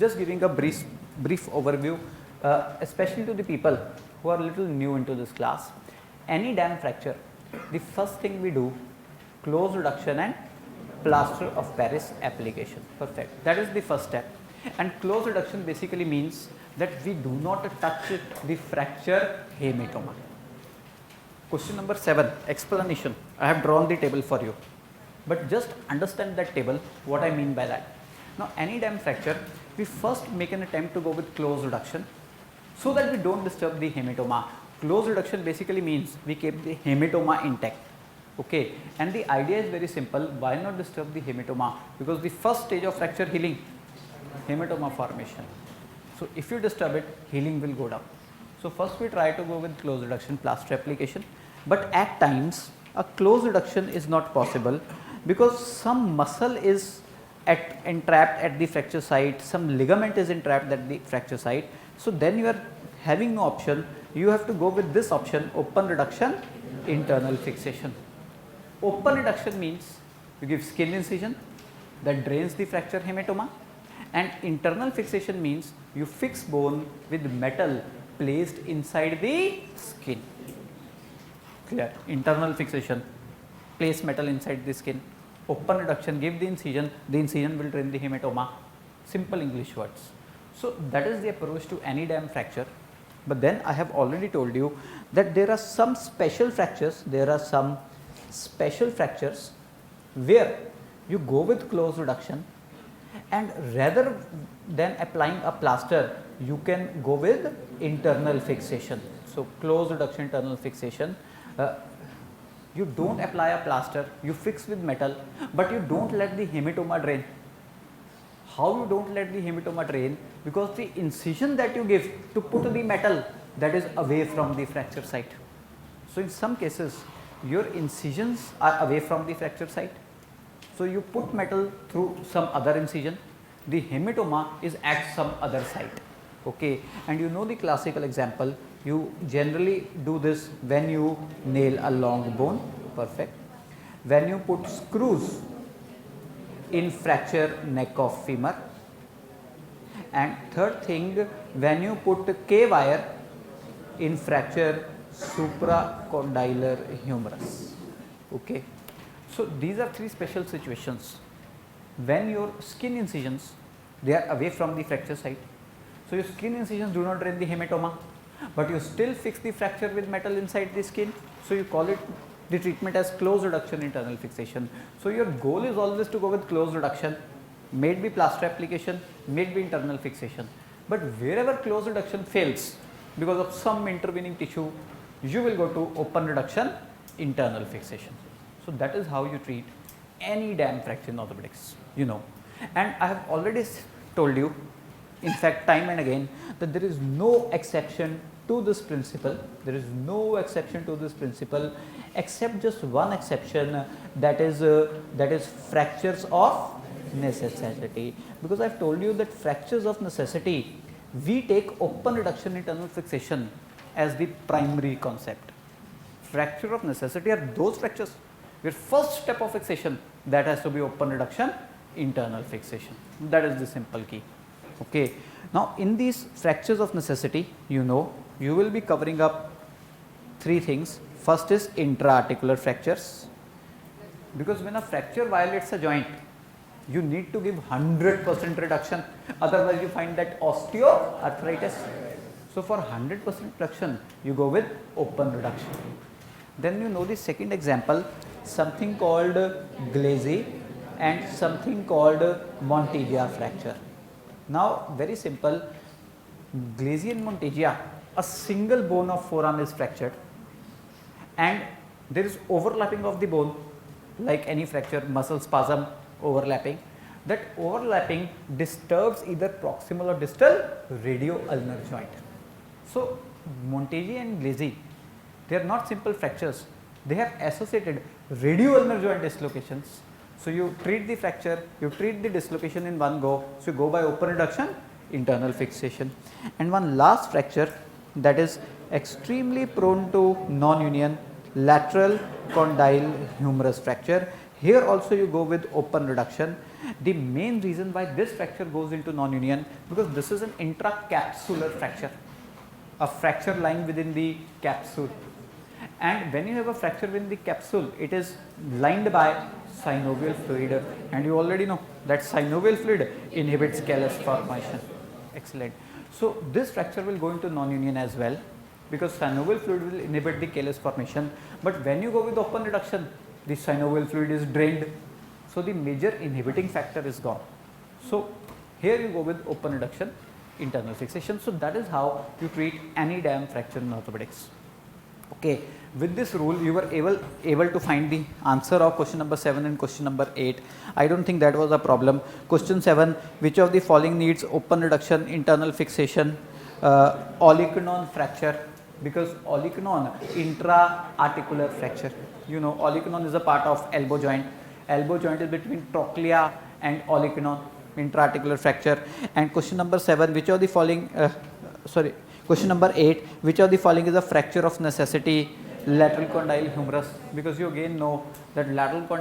Just giving a brief overview, especially to the people who are a little new into this class. Any dam fracture, the first thing we do, close reduction and plaster of Paris application. Perfect. That is the first step. And close reduction basically means that we do not touch the fracture hematoma. Question number 7, explanation. I have drawn the table for you, but just understand that table, what I mean by that. Now, any dam fracture, we first make an attempt to go with close reduction so that we do not disturb the hematoma. Close reduction basically means we keep the hematoma intact. Okay, and the idea is very simple. Why not disturb the hematoma? Because the first stage of fracture healing, hematoma formation. So, if you disturb it, healing will go down. So, first we try to go with close reduction plaster application, but at times a close reduction is not possible because some muscle is entrapped at the fracture site, some ligament is entrapped at the fracture site. So, then you are having no option, you have to go with this option, open reduction, internal fixation. Open reduction means you give skin incision that drains the fracture hematoma, and internal fixation means you fix bone with metal placed inside the skin. Clear? Internal fixation, place metal inside the skin. Open reduction, give the incision will drain the hematoma. Simple English words. So, that is the approach to any dam fracture. But then I have already told you that there are some special fractures, where you go with close reduction, and rather than applying a plaster, you can go with internal fixation. So, close reduction, internal fixation. You do not apply a plaster, you fix with metal, but you do not let the hematoma drain. How you do not let the hematoma drain? Because the incision that you give to put the metal, that is away from the fracture site. So, in some cases your incisions are away from the fracture site. So, you put metal through some other incision, the hematoma is at some other site. Okay. And you know the classical example, you generally do this when you nail a long bone. Perfect. When you put screws in fracture neck of femur, and third thing, when you put K wire in fracture supracondylar humerus. Okay. So, these are three special situations when your skin incisions, they are away from the fracture site. So, your skin incisions do not drain the hematoma, but you still fix the fracture with metal inside the skin. So, you call it the treatment as close reduction, internal fixation. So, your goal is always to go with close reduction, may it be plaster application, may it be internal fixation. But wherever close reduction fails because of some intervening tissue, you will go to open reduction, internal fixation. So, that is how you treat any dam fracture in orthopedics, you know. And I have already told you, in fact time and again, that there is no exception to this principle. There is no exception to this principle except just one exception, that is fractures of necessity. Because I have told you that fractures of necessity, we take open reduction, internal fixation as the primary concept. Fracture of necessity are those fractures where first step of fixation, that has to be open reduction, internal fixation. That is the simple key. Okay. Now, in these fractures of necessity, you know, you will be covering up three things. First is intra-articular fractures, because when a fracture violates a joint, you need to give 100% reduction, otherwise you find that osteoarthritis. So, for 100% reduction, you go with open reduction. Then you know the second example, something called Glazy and something called Monteggia fracture. Now, very simple, Glazy and Monteggia, a single bone of forearm is fractured and there is overlapping of the bone, like any fracture, muscle spasm overlapping. That overlapping disturbs either proximal or distal radio-ulnar joint. So, Monteggia and Glazy, they are not simple fractures, they have associated radio-ulnar joint dislocations. So, you treat the fracture, you treat the dislocation in one go. So, you go by open reduction, internal fixation. And one last fracture, that is extremely prone to non-union, lateral condyle humerus fracture. Here also you go with open reduction. The main reason why this fracture goes into non-union, because this is an intracapsular fracture, a fracture lying within the capsule. And when you have a fracture within the capsule, it is lined by synovial fluid, and you already know that synovial fluid inhibits callus formation. Excellent. So this fracture will go into non-union as well, because synovial fluid will inhibit the callus formation. But when you go with open reduction, the synovial fluid is drained, so the major inhibiting factor is gone. So here you go with open reduction, internal fixation. So that is how you treat any damn fracture in orthopedics. Okay, with this rule you were able to find the answer of question number 7 and question number 8. I don't think that was a problem. Question 7, which of the following needs open reduction, internal fixation? Olecranon fracture, because olecranon intra-articular fracture. You know, olecranon is a part of elbow joint. Elbow joint is between trochlea and olecranon, intra-articular fracture. And question number 7, which of the following question number 8, which of the following is a fracture of necessity? Lateral condyle humerus, because you again know that lateral condyle